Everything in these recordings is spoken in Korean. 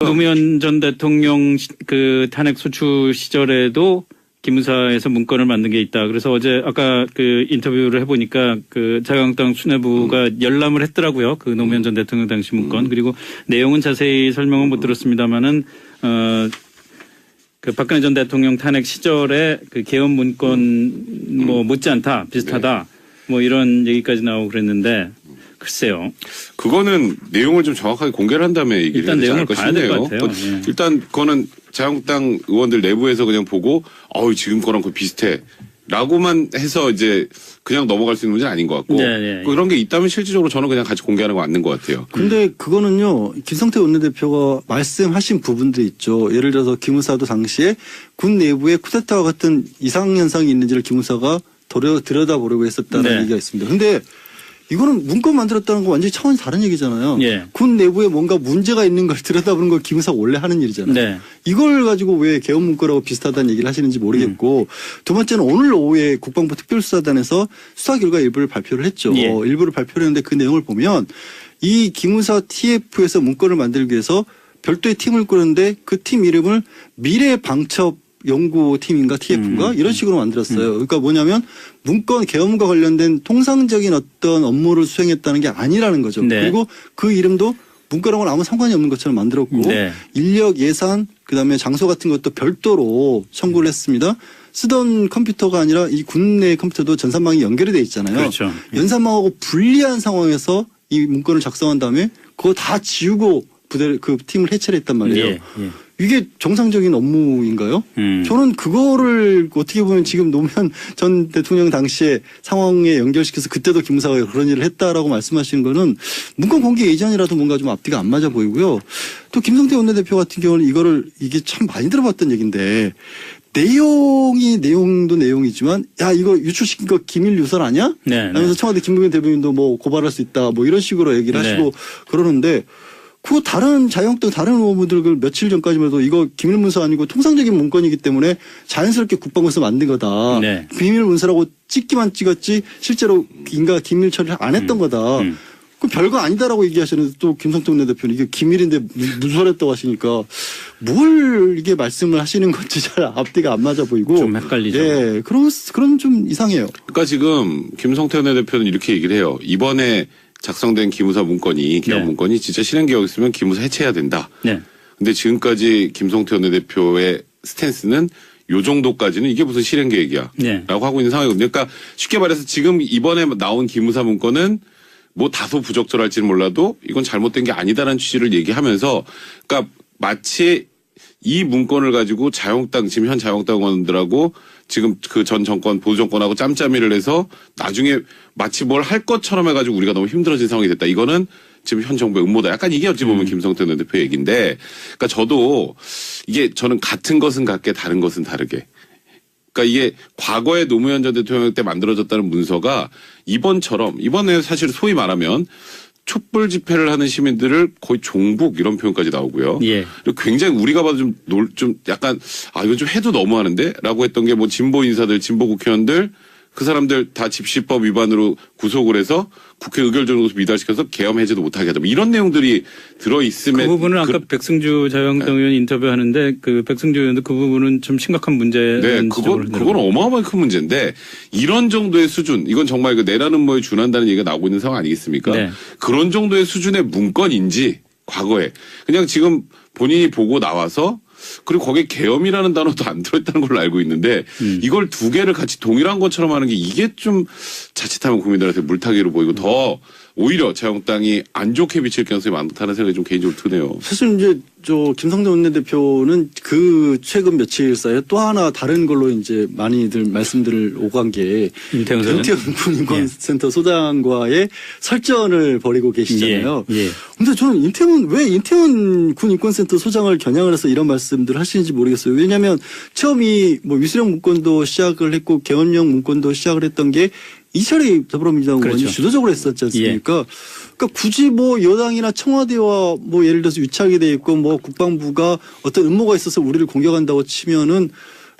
노무현 전 대통령 그 탄핵 소추 시절에도 기무사에서 문건을 만든 게 있다. 그래서 어제 아까 그 인터뷰를 해보니까 그 자유한국당 수뇌부가 열람을 했더라고요. 그 노무현 전 대통령 당시 문건. 그리고 내용은 자세히 설명은 못 들었습니다만은 그 박근혜 전 대통령 탄핵 시절에 그 개헌 문건 뭐 못지않다, 비슷하다, 뭐 이런 얘기까지 나오고 그랬는데. 글쎄요. 그거는 내용을 좀 정확하게 공개를 한 다음에 얘기를 일단 해야 내용을 되지 봐야 될 것 않을까 같아요. 싶네요. 예. 일단 그거는 자유한국당 의원들 내부에서 그냥 보고 지금 거랑 그 비슷해 라고만 해서 이제 그냥 넘어갈 수 있는 문제는 아닌 것 같고 그런 게 있다면 실질적으로 저는 그냥 같이 공개하는 거 맞는 것 같아요. 근데 그거는요, 김성태 원내대표가 말씀하신 부분도 있죠. 예를 들어서 기무사도 당시에 군 내부에 쿠데타와 같은 이상현상이 있는지를 기무사가 들여다보려고 했었다는 얘기가 있습니다. 근데 이거는 문건 만들었다는 거 완전히 차원이 다른 얘기잖아요. 군 내부에 뭔가 문제가 있는 걸 들여다보는 걸 기무사가 원래 하는 일이잖아요. 이걸 가지고 왜 개헌 문건하고 비슷하다는 얘기를 하시는지 모르겠고 두 번째는 오늘 오후에 국방부 특별수사단에서 수사 결과 일부를 발표를 했죠. 일부를 발표를 했는데 그 내용을 보면 이 기무사 TF에서 문건을 만들기 위해서 별도의 팀을 꾸렸는데 그 팀 이름을 미래방첩 연구팀인가 TF인가 이런 식으로 만들었어요. 그러니까 뭐냐면 문건 개헌과 관련된 통상적인 어떤 업무를 수행했다는 게 아니라는 거죠. 그리고 그 이름도 문건하고는 아무 상관이 없는 것처럼 만들었고 인력 예산 그다음에 장소 같은 것도 별도로 청구를 했습니다. 쓰던 컴퓨터가 아니라 이 군내 컴퓨터도 전산망이 연결이 돼 있잖아요. 그렇죠. 연산망하고 불리한 상황에서 이 문건을 작성한 다음에 그거 다 지우고 그 팀을 해체를 했단 말이에요. 이게 정상적인 업무인가요? 저는 그거를 어떻게 보면 지금 노무현 전 대통령 당시에 상황에 연결시켜서 그때도 기무사가 그런 일을 했다라고 말씀하시는 거는 문건 공개 이전이라도 뭔가 좀 앞뒤가 안 맞아 보이고요. 또 김성태 원내대표 같은 경우는 이게 참 많이 들어봤던 얘기인데 내용도 내용이지만 야 이거 유출시킨 거 기밀 유설 아니야? 하면서 청와대 김부겸 대변인도 뭐 고발할 수 있다 뭐 이런 식으로 얘기를 하시고 그러는데 그 다른 자유한국당 다른 의원분들 그 며칠 전까지만 해도 이거 기밀문서 아니고 통상적인 문건이기 때문에 자연스럽게 국방부에서 만든 거다. 비밀문서라고 찍기만 찍었지 실제로 인가 기밀 처리를 안 했던 거다. 그 별거 아니다라고 얘기하시는데 또 김성태 원내대표는 이게 기밀인데 누설했다고 하시니까 뭘 이게 말씀을 하시는 건지 잘 앞뒤가 안 맞아 보이고 좀 헷갈리죠. 그런 좀 이상해요. 그러니까 지금 김성태 원내대표는 이렇게 얘기를 해요. 이번에 작성된 기무사 문건이 개헌 문건이 진짜 실행계획이었으면 기무사 해체해야 된다. 근데 지금까지 김성태 원내대표의 스탠스는 요 정도까지는 이게 무슨 실행계획이야 라고 하고 있는 상황이거든요. 그러니까 쉽게 말해서 지금 이번에 나온 기무사 문건은 뭐 다소 부적절할지는 몰라도 이건 잘못된 게 아니다라는 취지를 얘기하면서 그러니까 마치 이 문건을 가지고 지금 현 자유한국당 의원들하고 지금 그 전 정권 보수정권하고 짬짬이를 해서 나중에 마치 뭘 할 것처럼 해가지고 우리가 너무 힘들어진 상황이 됐다. 이거는 지금 현 정부의 음모다. 약간 이게 어찌 보면 김성태 대표 얘기인데 그러니까 저도 저는 같은 것은 같게 다른 것은 다르게 그러니까 이게 과거에 노무현 전 대통령 때 만들어졌다는 문서가 이번에 사실 소위 말하면 촛불 집회를 하는 시민들을 거의 종북 이런 표현까지 나오고요. 그리고 굉장히 우리가 봐도 좀 약간 이건 좀 해도 너무하는데 라고 했던 게 뭐 진보 인사들, 진보 국회의원들 그 사람들 다 집시법 위반으로 구속을 해서 국회 의결적으로 미달시켜서 계엄 해제도 못하게 하자. 뭐 이런 내용들이 들어있음에. 그 부분은 아까 백승주 자유한국당 의원 인터뷰하는데 그 백승주 의원도 그 부분은 좀 심각한 문제라는 그건 어마어마하게 큰 문제인데 이런 정도의 수준 이건 정말 그 내라는 뭐에 준한다는 얘기가 나오고 있는 상황 아니겠습니까? 그런 정도의 수준의 문건인지 과거에 그냥 지금 본인이 보고 나와서 그리고 거기에 계엄이라는 단어도 안 들어있다는 걸로 알고 있는데 이걸 두 개를 같이 동일한 것처럼 하는 게 이게 좀 자칫하면 국민들한테 물타기로 보이고 더 오히려 자유한국당이 안 좋게 비칠 가능성이 많다는 생각이 좀 개인적으로 드네요. 사실 이제 김성태 원내대표는 그 최근 며칠 사이에 또 하나 다른 걸로 이제 많이들 말씀들을 오간 게 임태훈 군인권센터 소장과의 설전을 벌이고 계시잖아요. 근데 저는 왜 임태훈 군인권센터 소장을 겨냥을 해서 이런 말씀들을 하시는지 모르겠어요. 왜냐하면 처음 뭐 위수령 문건도 시작을 했고 개헌령 문건도 시작을 했던 게 이철희 더불어민주당 의원이 주도적으로 했었지 않습니까? 그러니까 굳이 뭐 여당이나 청와대와 뭐 예를 들어서 유착이 돼 있고 뭐 국방부가 어떤 음모가 있어서 우리를 공격한다고 치면은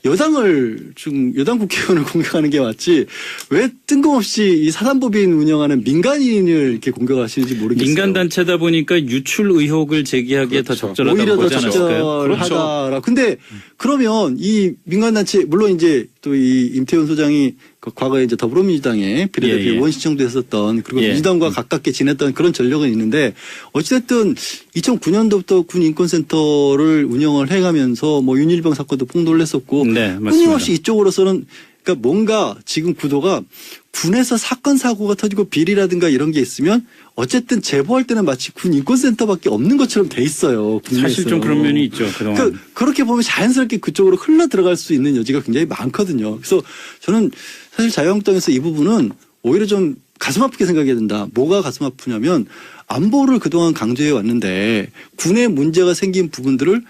여당 국회의원을 공격하는 게 맞지 왜 뜬금없이 이 사단법인 운영하는 민간인을 이렇게 공격하시는지 모르겠어요. 민간단체다 보니까 유출 의혹을 제기하기에 그렇죠. 더 적절하다고 오히려 더 보지 않았을까요? 적절하다. 근데 그러면 이 민간단체 물론 이제 또 이 임태훈 소장이 과거에 이제 더불어민주당의 비례대표 예, 예. 의원시청도 했었던 그리고 예. 민주당과 가깝게 지냈던 그런 전력은 있는데 어찌됐든 2009년도부터 군인권센터를 운영을 해가면서 뭐 윤일병 사건도 폭로를 했었고 네, 맞습니다. 끊임없이 이쪽으로서는 그러니까 뭔가 지금 구도가 군에서 사건 사고가 터지고 비리라든가 이런 게 있으면 어쨌든 제보할 때는 마치 군 인권센터밖에 없는 것처럼 돼 있어요. 사실 좀 그런 면이 있죠. 그동안. 그렇게 보면 자연스럽게 그쪽으로 흘러 들어갈 수 있는 여지가 굉장히 많거든요. 그래서 저는 사실 자유한국당에서 이 부분은 오히려 좀 가슴 아프게 생각해야 된다. 뭐가 가슴 아프냐면 안보를 그동안 강조해 왔는데 군에 문제가 생긴 부분들을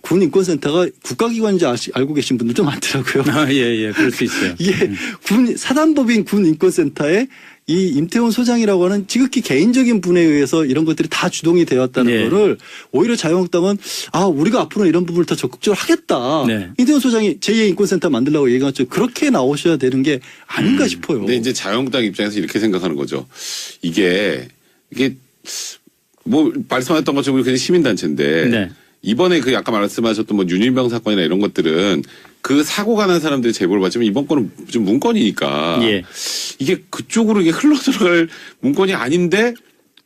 군 인권센터가 국가기관인지 알고 계신 분들 좀 많더라고요. 아, 예, 그럴 수 있어요. 이게 사단법인 군 인권센터에 이 임태훈 소장이라고 하는 지극히 개인적인 분에 의해서 이런 것들이 다 주동이 되었다는 네. 거를 오히려 자유한국당은 우리가 앞으로 이런 부분을 더 적극적으로 하겠다. 네. 임태훈 소장이 제2의 인권센터 만들려고 얘기했죠. 그렇게 나오셔야 되는 게 아닌가 싶어요. 근데 이제 자유한국당 입장에서 이렇게 생각하는 거죠. 이게 뭐 말씀하셨던 것처럼 그냥 시민단체인데 네. 이번에 그 아까 말씀하셨던 뭐 윤일병 사건이나 이런 것들은 그 사고가 난 사람들이 제보를 받지만 이번 건은 좀 문건이니까 예. 이게 그쪽으로 이게 흘러 들어갈 문건이 아닌데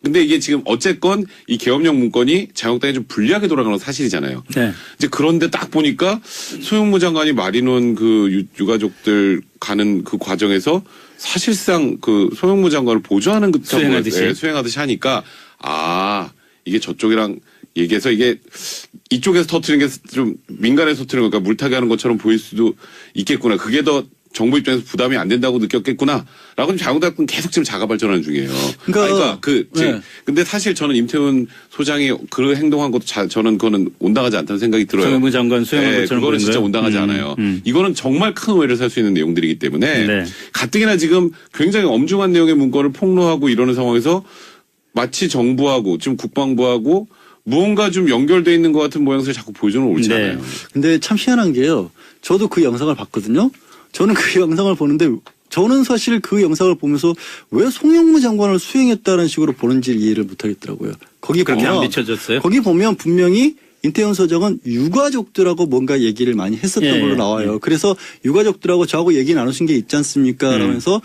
근데 이게 지금 어쨌건 이 계엄령 문건이 자유한국당에 좀 불리하게 돌아가는 건 사실이잖아요. 네. 이제 그런데 딱 보니까 소영무 장관이 마리논 그 유가족들 가는 그 과정에서 사실상 그 소영무 장관을 보조하는 그 수행하듯이 하니까 이게 저쪽이랑 얘기해서 이게 이쪽에서 터트리는 게 좀 민간에서 터트리는 거니까 물타기 하는 것처럼 보일 수도 있겠구나. 그게 더 정부 입장에서 부담이 안 된다고 느꼈겠구나. 라고 자유한국당은 계속 지금 자가 발전하는 중이에요. 네. 근데 사실 저는 임태훈 소장이 그 행동한 것도 저는 그거는 온당하지 않다는 생각이 들어요. 소영무 장관 수행한 것처럼 그거는 진짜 보이는가요? 온당하지 않아요. 이거는 정말 큰 오해를 살 수 있는 내용들이기 때문에 네. 가뜩이나 지금 굉장히 엄중한 내용의 문건을 폭로하고 이러는 상황에서 마치 정부하고 지금 국방부하고 무언가 좀 연결돼 있는 것 같은 모양새를 자꾸 보여주는 옳지 않아요. 네. 근데 참 희한한 게요. 저도 그 영상을 봤거든요. 저는 그 영상을 보는데 저는 사실 그 영상을 보면서 왜 송영무 장관을 수행했다는 식으로 보는지 이해를 못하겠더라고요. 거기 그렇게 안 보면 비춰졌어요? 거기 보면 분명히 임태훈 소장은 유가족들하고 뭔가 얘기를 많이 했었던 걸로 나와요. 그래서 유가족들하고 저하고 얘기 나누신 게 있지 않습니까? 라면서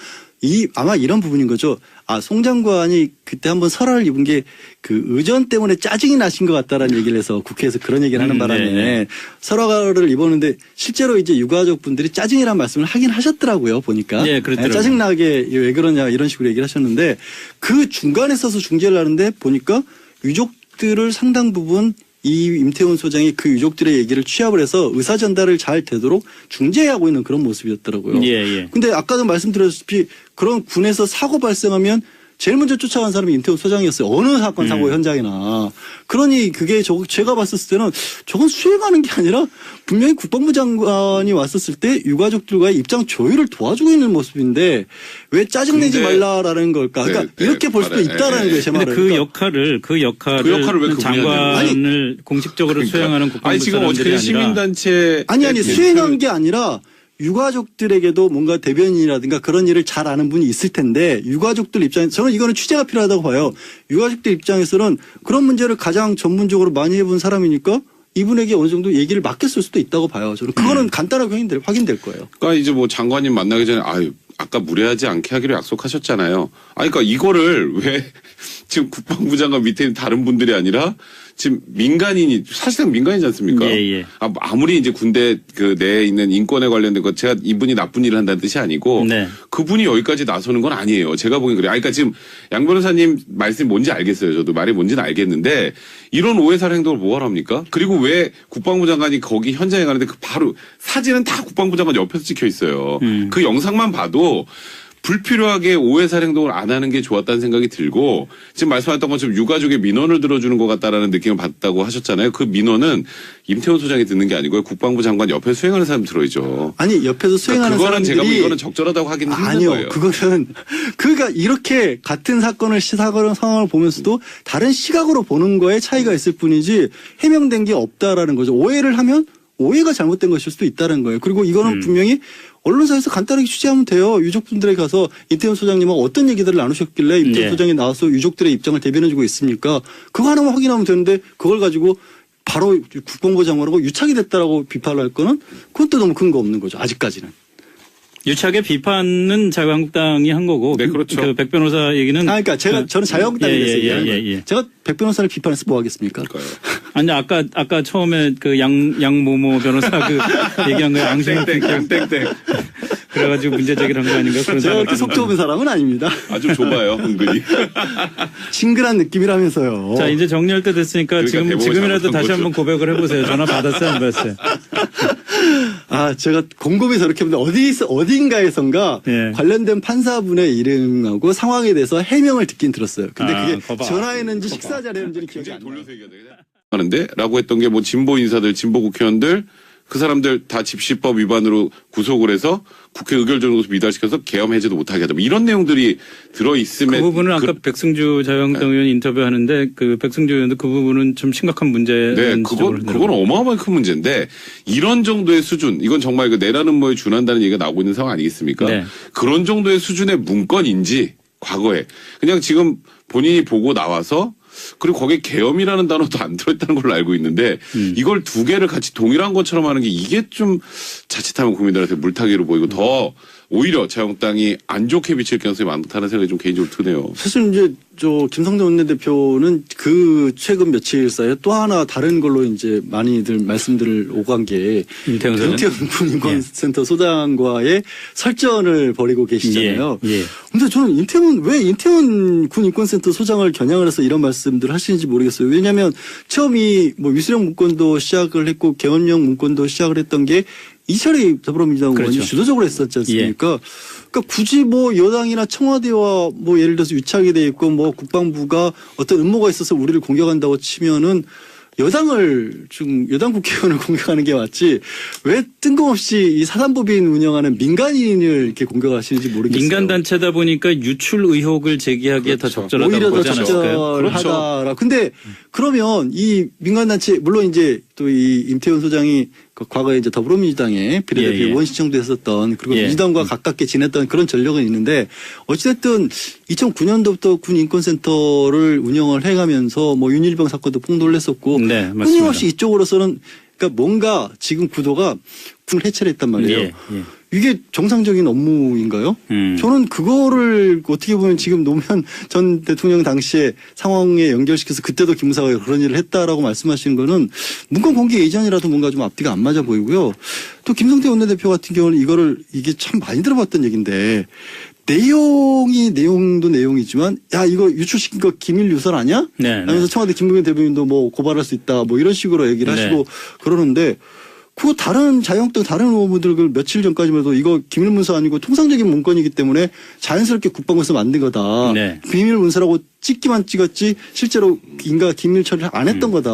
아마 이런 부분인 거죠. 송 장관이 그때 한번 설화를 입은 게 그 의전 때문에 짜증이 나신 것 같다라는 얘기를 해서 국회에서 그런 얘기를 하는 바람에 네. 설화를 입었는데 실제로 이제 유가족 분들이 짜증이란 말씀을 하긴 하셨더라고요. 보니까. 네, 그렇더라고요. 짜증나게 왜 그러냐 이런 식으로 얘기를 하셨는데 그 중간에 서서 중재를 하는데 보니까 유족들을 상당 부분 이 임태훈 소장이 그 유족들의 얘기를 취합을 해서 의사 전달을 잘 되도록 중재하고 있는 그런 모습이었더라고요. 예. 근데 아까도 말씀드렸다시피 그런 군에서 사고 발생하면 제일 먼저 쫓아간 사람이 임태훈 소장이었어요. 어느 사건 사고 현장이나. 그러니 그게 제가 봤었을 때는 저건 수행하는 게 아니라 분명히 국방부 장관이 왔었을 때 유가족들과의 입장 조율을 도와주고 있는 모습인데 왜 짜증내지 말라라는 걸까? 그러니까 이렇게 볼 수도 있다라는 거예요. 제 말은. 근데 그 역할을 왜 그분이 장관을 공식적으로 수행하는 국방부 지금 사람들이 어떻게 아니라 시민단체 아니 수행한 게 아니라 유가족들에게도 뭔가 대변인이라든가 그런 일을 잘 아는 분이 있을 텐데 유가족들 입장에서 저는 이거는 취재가 필요하다고 봐요. 유가족들 입장에서는 그런 문제를 가장 전문적으로 많이 해본 사람이니까 이분에게 어느 정도 얘기를 맡겼을 수도 있다고 봐요. 저는 그거는 간단하게 확인될 거예요. 그러니까 이제 뭐 장관님 만나기 전에 아까 무례하지 않게 하기로 약속하셨잖아요. 그러니까 이거를 왜 지금 국방부 장관 밑에 있는 다른 분들이 아니라 지금 민간인이 사실상 민간이지 않습니까? 예. 아무리 이제 군대 그 내에 있는 인권에 관련된 것 제가 이분이 나쁜 일을 한다는 뜻이 아니고 네. 그분이 여기까지 나서는 건 아니에요. 제가 보기엔 그래요. 그러니까 지금 양 변호사님 말씀이 뭔지 알겠어요. 저도 말이 뭔지는 알겠는데 이런 오해살 행동을 뭐하러 합니까? 그리고 왜 국방부 장관이 거기 현장에 가는데 그 바로 사진은 다 국방부 장관 옆에서 찍혀 있어요. 그 영상만 봐도 불필요하게 오해살 행동을 안 하는 게 좋았다는 생각이 들고 지금 말씀하셨던 것처럼 유가족의 민원을 들어주는 것 같다라는 느낌을 받았다고 하셨잖아요. 그 민원은 임태훈 소장이 듣는 게 아니고요. 국방부 장관 옆에 수행하는 사람 들어있죠. 아니 옆에서 수행하는 그거는 사람들이 제가 보기 이거는 적절하다고 하기는 힘든 아니요. 거예요. 그거는 그러니까 이렇게 같은 사건을 상황을 보면서도 다른 시각으로 보는 거에 차이가 있을 뿐이지 해명된 게 없다라는 거죠. 오해를 하면 오해가 잘못된 것일 수도 있다는 거예요. 그리고 이거는 분명히 언론사에서 간단하게 취재하면 돼요. 유족분들에 가서 임태훈 소장님하고 어떤 얘기들을 나누셨길래 임태훈 소장이 나와서 유족들의 입장을 대변해주고 있습니까? 그거 하나만 확인하면 되는데 그걸 가지고 바로 국방부 장관하고 유착이 됐다라고 비판을 할 거는 그건 또 너무 근거 없는 거죠. 아직까지는. 유착의 비판은 자유한국당이 한 거고. 네, 그렇죠. 그 백 변호사 얘기는. 그러니까 저는 자유한국당에 대해서 얘기하는 거예요. 예. 제가 백 변호사를 비판해서 뭐 하겠습니까? 아니 아까 처음에 그 양모모 변호사 그 얘기한 거에 앙심 땡땡. 그래가지고 문제 제기를 한 거 아닌가 그런 제가 그렇게 생각이 속 좁은 사람은 아닙니다. 아주 좁아요, 은근히. 친근한 느낌이라면서요. 자 이제 정리할 때 됐으니까 그러니까 지금이라도 다시 거죠. 한번 고백을 해보세요. 전화 받았어요 안 받았어요? 제가 곰곰이 저렇게 보는데 어딘가에선가 예. 관련된 판사분의 이름하고 상황에 대해서 해명을 듣긴 들었어요. 근데 그게 거봐. 전화했는지 식사 자리였는지는 기억이 안 나요. 돌려서 얘기해야 되겠네. 하는데 라고 했던 게 뭐 진보 인사들, 진보 국회의원들 그 사람들 다 집시법 위반으로 구속을 해서 국회 의결정에서 미달시켜서 계엄 해제도 못하게 하자. 뭐 이런 내용들이 들어있음에. 그 부분은 아까 백승주 자유한국당 의원 인터뷰하는데 그 백승주 의원도 그 부분은 좀 심각한 문제라는 네, 그건 어마어마하게 큰 문제인데 이런 정도의 수준, 이건 정말 그 내라는 뭐에 준한다는 얘기가 나오고 있는 상황 아니겠습니까? 네. 그런 정도의 수준의 문건인지 과거에 그냥 지금 본인이 보고 나와서 그리고 거기에 계엄이라는 단어도 안 들어있다는 걸로 알고 있는데 이걸 두 개를 같이 동일한 것처럼 하는 게 이게 좀 자칫하면 국민들한테 물타기로 보이고 더 오히려 자유한국당이 안 좋게 비칠 가능성이 많다는 생각이 좀 개인적으로 드네요. 사실 이제 김성태 원내대표는 그 최근 며칠 사이에 또 하나 다른 걸로 이제 많이들 말씀들을 오간 게 임태훈 군인권센터 소장과의 설전을 벌이고 계시잖아요. 예. 근데 저는 왜 임태훈 군인권센터 소장을 겨냥을 해서 이런 말씀들을 하시는지 모르겠어요. 왜냐하면 처음이 뭐 위수령 문건도 시작을 했고 계엄령 문건도 시작을 했던 게 이철희 더불어민주당 의원이 그렇죠. 주도적으로 했었지 않습니까? 그러니까 굳이 뭐 여당이나 청와대와 뭐 예를 들어서 유착이 돼 있고 뭐 국방부가 어떤 음모가 있어서 우리를 공격한다고 치면은 여당 국회의원을 공격하는 게 맞지 왜 뜬금없이 이 사단법인 운영하는 민간인을 이렇게 공격하시는지 모르겠어요. 민간 단체다 보니까 유출 의혹을 제기하기에 더 적절하다고 오히려 더 보지 않았을까요? 적절하다라. 근데 그러면 이 민간 단체 물론 이제 또 이 임태훈 소장이 과거에 이제 더불어민주당의 비례대표 의원 신청도 했었던 그리고 민주당과 가깝게 지냈던 그런 전력은 있는데 어찌됐든 2009년도부터 군인권센터를 운영을 해가면서 뭐 윤일병 사건도 폭로를 했었고 끊임없이 이쪽으로서는 그러니까 뭔가 지금 구도가 군을 해체를 했단 말이에요. 이게 정상적인 업무인가요? 저는 그거를 어떻게 보면 지금 노무현 전 대통령 당시에 상황에 연결시켜서 그때도 기무사가 그런 일을 했다라고 말씀하시는 거는 문건 공개 이전이라도 뭔가 좀 앞뒤가 안 맞아 보이고요. 또 김성태 원내대표 같은 경우는 이게 참 많이 들어봤던 얘기인데 내용도 내용이지만 야 이거 유출시킨 거 기밀 유설 아니야? 하면서 청와대 김부겸 대변인도 뭐 고발할 수 있다 뭐 이런 식으로 얘기를 하시고 그러는데 그거 다른 자유한국당 다른 의원분들 그 며칠 전까지만 해도 이거 기밀문서 아니고 통상적인 문건이기 때문에 자연스럽게 국방부에서 만든 거다. 비밀문서라고 찍기만 찍었지 실제로 인가 기밀 처리를 안 했던 거다.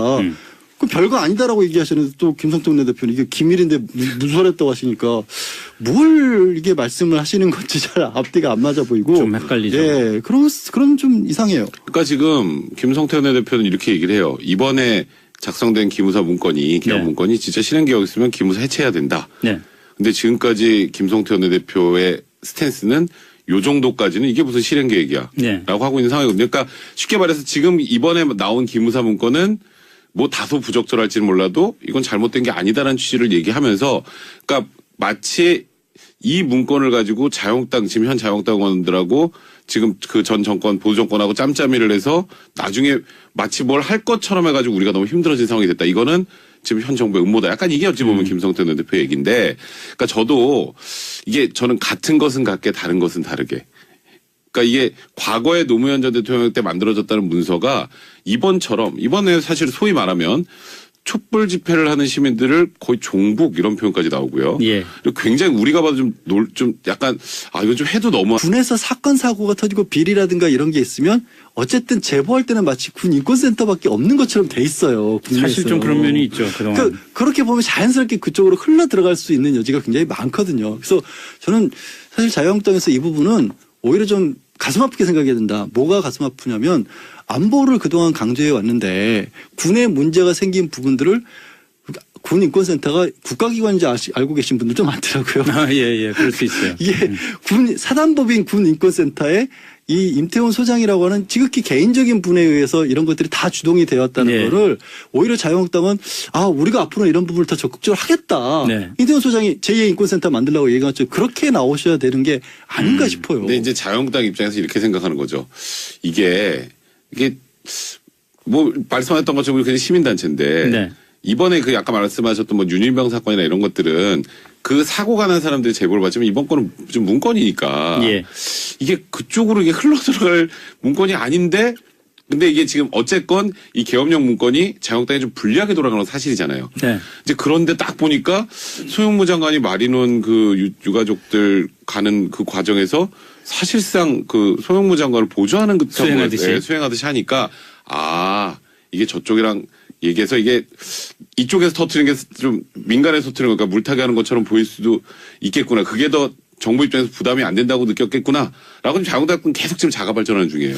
그 별거 아니다라고 얘기하시는데 또 김성태 원내대표는 이게 기밀인데 누설했다고 하시니까 뭘 이게 말씀을 하시는 건지 잘 앞뒤가 안 맞아 보이고 좀 헷갈리죠. 예, 그럼 좀 이상해요. 그러니까 지금 김성태 원내대표는 이렇게 얘기를 해요. 이번에 작성된 기무사 문건이 계엄 문건이 진짜 실행 계획이었으면 기무사 해체해야 된다. 근데 지금까지 김성태 원내대표의 스탠스는 요 정도까지는 이게 무슨 실행 계획이야. 라고 하고 있는 상황이거든요. 그러니까 쉽게 말해서 지금 이번에 나온 기무사 문건은 뭐 다소 부적절할지는 몰라도 이건 잘못된 게 아니다라는 취지를 얘기하면서 그러니까 마치 이 문건을 가지고 지금 현 자유한국당 의원들하고 지금 그 전 정권 보수 정권하고 짬짬이를 해서 나중에 마치 뭘 할 것처럼 해가지고 우리가 너무 힘들어진 상황이 됐다. 이거는 지금 현 정부의 음모다. 약간 이게 어찌 보면 김성태 대표 얘기인데, 그러니까 저도 이게 저는 같은 것은 같게 다른 것은 다르게. 그러니까 이게 과거에 노무현 전 대통령 때 만들어졌다는 문서가 이번에 사실 소위 말하면 촛불 집회를 하는 시민들을 거의 종북 이런 표현까지 나오고요. 그리고 굉장히 우리가 봐도 좀 약간 이건 좀 해도 너무 군에서 사건 사고가 터지고 비리라든가 이런 게 있으면 어쨌든 제보할 때는 마치 군 인권센터밖에 없는 것처럼 돼 있어요. 국내에서. 사실 좀 그런 면이 있죠. 그동안. 그렇게 보면 자연스럽게 그쪽으로 흘러 들어갈 수 있는 여지가 굉장히 많거든요. 그래서 저는 사실 자유한국당에서 이 부분은 오히려 좀 가슴 아프게 생각해야 된다. 뭐가 가슴 아프냐면 안보를 그동안 강조해 왔는데 군에 문제가 생긴 부분들을 군인권센터가 국가기관인지 알고 계신 분들도 많더라고요. 아, 예, 그럴 수 있어요. 이게 사단법인 군인권센터에 이 임태훈 소장이라고 하는 지극히 개인적인 분에 의해서 이런 것들이 다 주동이 되었다는 네. 거를 오히려 자유한국당은 우리가 앞으로 이런 부분을 더 적극적으로 하겠다. 네. 임태훈 소장이 제2의 인권센터 만들려고 얘기했죠. 그렇게 나오셔야 되는 게 아닌가 싶어요. 근데 이제 자유한국당 입장에서 이렇게 생각하는 거죠. 이게 뭐 말씀하셨던 것처럼 그냥 시민단체인데 네. 이번에 그 아까 말씀하셨던 뭐 윤일병 사건이나 이런 것들은 그 사고가 난 사람들이 제보를 받지만 이번 건은 좀 문건이니까 예. 이게 그쪽으로 이게 흘러 들어갈 문건이 아닌데 근데 이게 지금 어쨌건 이 계엄령 문건이 자유한국당에 좀 불리하게 돌아가는 건 사실이잖아요. 네. 이제 그런데 딱 보니까 소영무 장관이 마리논 그 유가족들 가는 그 과정에서 사실상 그 소영무 장관을 보조하는 수행하듯이 하니까 이게 저쪽이랑 얘기해서 이게 이쪽에서 터트리는 게 좀 민간에서 터트리는 거니까 물타기 하는 것처럼 보일 수도 있겠구나. 그게 더 정부 입장에서 부담이 안 된다고 느꼈겠구나. 라고 자유한국당은 계속 지금 자가 발전하는 중이에요.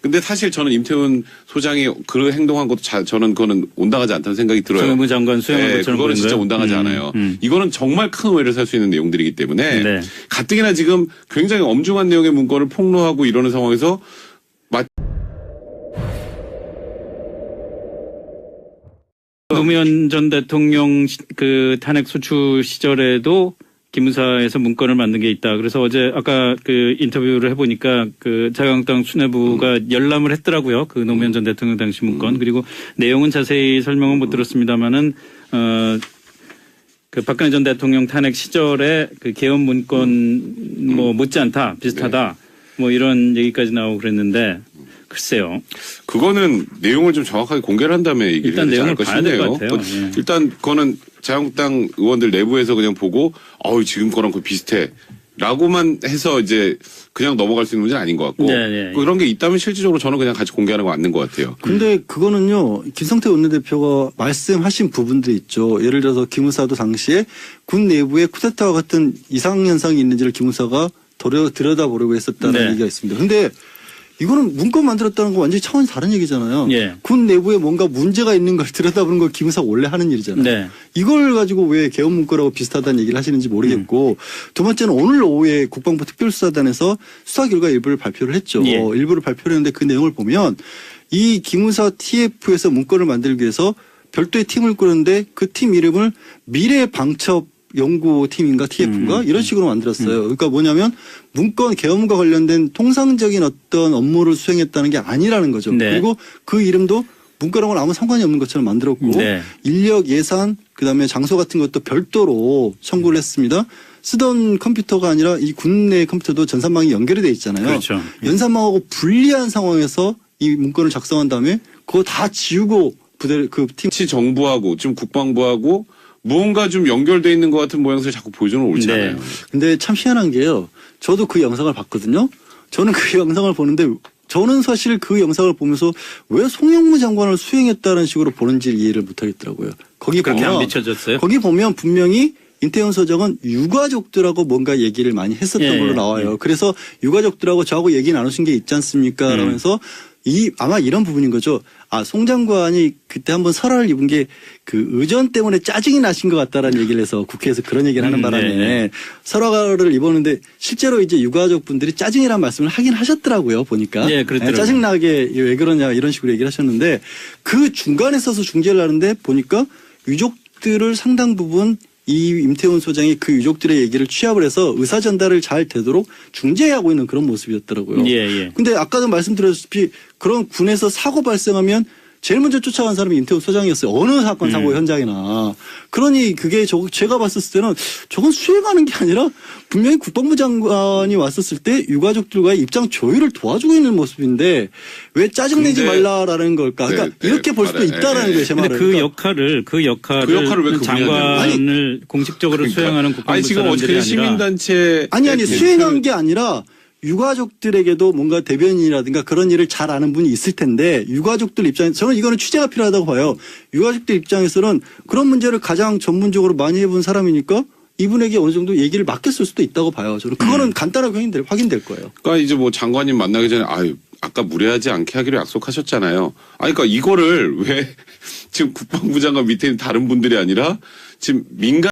근데 사실 저는 임태훈 소장이 그 행동한 것도 저는 그거는 온당하지 않다는 생각이 들어요. 소영무 장관 수행한 것처럼 그거는 진짜 온당하지 않아요. 이거는 정말 큰 오해를 살 수 있는 내용들이기 때문에 네. 가뜩이나 지금 굉장히 엄중한 내용의 문건을 폭로하고 이러는 상황에서 노무현 전 대통령 그 탄핵 소추 시절에도 기무사에서 문건을 만든 게 있다. 그래서 어제 아까 그 인터뷰를 해보니까 그 자유한국당 수뇌부가 열람을 했더라고요. 그 노무현 전 대통령 당시 문건. 그리고 내용은 자세히 설명은 못 들었습니다만은 그 박근혜 전 대통령 탄핵 시절에 그 계엄 문건 뭐 못지않다 비슷하다 뭐 이런 얘기까지 나오고 그랬는데 글쎄요. 그거는 내용을 좀 정확하게 공개를 한 다음에 얘기를 일단 해야 내용을 될 봐야 될 것 같아요. 예. 일단 그거는 자유한국당 의원들 내부에서 그냥 보고 지금 거랑 거의 비슷해. 라고만 해서 이제 그냥 넘어갈 수 있는 문제는 아닌 것 같고 네. 그런 게 있다면 실질적으로 저는 그냥 같이 공개하는 거 맞는 것 같아요. 근데 그거는요. 김성태 원내대표가 말씀하신 부분도 있죠. 예를 들어서 기무사도 당시에 군 내부에 쿠데타와 같은 이상현상이 있는지를 기무사가 들여다보려고 했었다는 얘기가 있습니다. 근데 이거는 문건 만들었다는 거 완전히 차원이 다른 얘기잖아요. 예. 군 내부에 뭔가 문제가 있는 걸 들여다보는 걸 기무사가 원래 하는 일이잖아요. 네. 이걸 가지고 왜 계엄 문건하고 비슷하다는 얘기를 하시는지 모르겠고 두 번째는 오늘 오후에 국방부 특별수사단에서 수사 결과 일부를 발표를 했죠. 예. 일부를 발표를 했는데 그 내용을 보면 이 기무사 TF에서 문건을 만들기 위해서 별도의 팀을 꾸렸는데 그 팀 이름을 미래방첩 연구팀인가 TF인가 이런 식으로 만들었어요. 그러니까 뭐냐면 문건 계엄과 관련된 통상적인 어떤 업무를 수행했다는 게 아니라는 거죠. 네. 그리고 그 이름도 문건하고는 아무 상관이 없는 것처럼 만들었고 네. 인력 예산 그다음에 장소 같은 것도 별도로 청구를 했습니다. 쓰던 컴퓨터가 아니라 이 군내 컴퓨터도 전산망이 연결이 돼 있잖아요. 그렇죠. 연산망하고 분리한 상황에서 이 문건을 작성한 다음에 그거 다 지우고 팀 정부하고 지금 국방부하고 무언가 좀 연결돼 있는 것 같은 모양새를 자꾸 보여주는 옳지 않아요. 근데 참 희한한 게요. 저도 그 영상을 봤거든요. 저는 그 영상을 보는데 저는 사실 그 영상을 보면서 왜 송영무 장관을 수행했다는 식으로 보는지 이해를 못하겠더라고요. 거기 그렇게 보면 안 비춰졌어요? 거기 보면 분명히 임태훈 소장은 유가족들하고 뭔가 얘기를 많이 했었던 걸로 나와요. 그래서 유가족들하고 저하고 얘기 나누신 게 있지 않습니까? 라면서 아마 이런 부분인 거죠. 송 장관이 그때 한번 설화를 입은 게 그 의전 때문에 짜증이 나신 것 같다라는 얘기를 해서 국회에서 그런 얘기를 하는 바람에 설화를 입었는데 실제로 이제 유가족 분들이 짜증이라는 말씀을 하긴 하셨더라고요. 보니까. 네, 그렇더라고요. 짜증나게 왜 그러냐 이런 식으로 얘기를 하셨는데 그 중간에 서서 중재를 하는데 보니까 유족들을 상당 부분 이 임태훈 소장이 그 유족들의 얘기를 취합을 해서 의사 전달을 잘 되도록 중재하고 있는 그런 모습이었더라고요. 예. 근데 아까도 말씀드렸다시피 그런 군에서 사고 발생하면 제일 먼저 쫓아간 사람이 임태훈 소장이었어요. 어느 사건 사고 현장이나. 그러니 그게 제가 봤을 때는 저건 수행하는 게 아니라 분명히 국방부 장관이 왔었을 때 유가족들과의 입장 조율을 도와주고 있는 모습인데 왜 짜증내지 말라라는 걸까? 그러니까 이렇게 볼 수도 있다라는 거예요. 제 말은. 근데 그 역할을 왜 그분이 장관을 공식적으로 수행하는 국방부 지금 사람들이 어떻게 시민단체 아니 수행한 게 아니라 유가족들에게도 뭔가 대변인이라든가 그런 일을 잘 아는 분이 있을 텐데 유가족들 입장에서 저는 이거는 취재가 필요하다고 봐요. 유가족들 입장에서는 그런 문제를 가장 전문적으로 많이 해본 사람이니까 이분에게 어느 정도 얘기를 맡겼을 수도 있다고 봐요. 저는 그거는 간단하게 확인될 거예요. 그러니까 이제 뭐 장관님 만나기 전에 아까 무례하지 않게 하기로 약속하셨잖아요. 아니, 그러니까 이거를 왜 지금 국방부 장관 밑에 있는 다른 분들이 아니라 지금 민간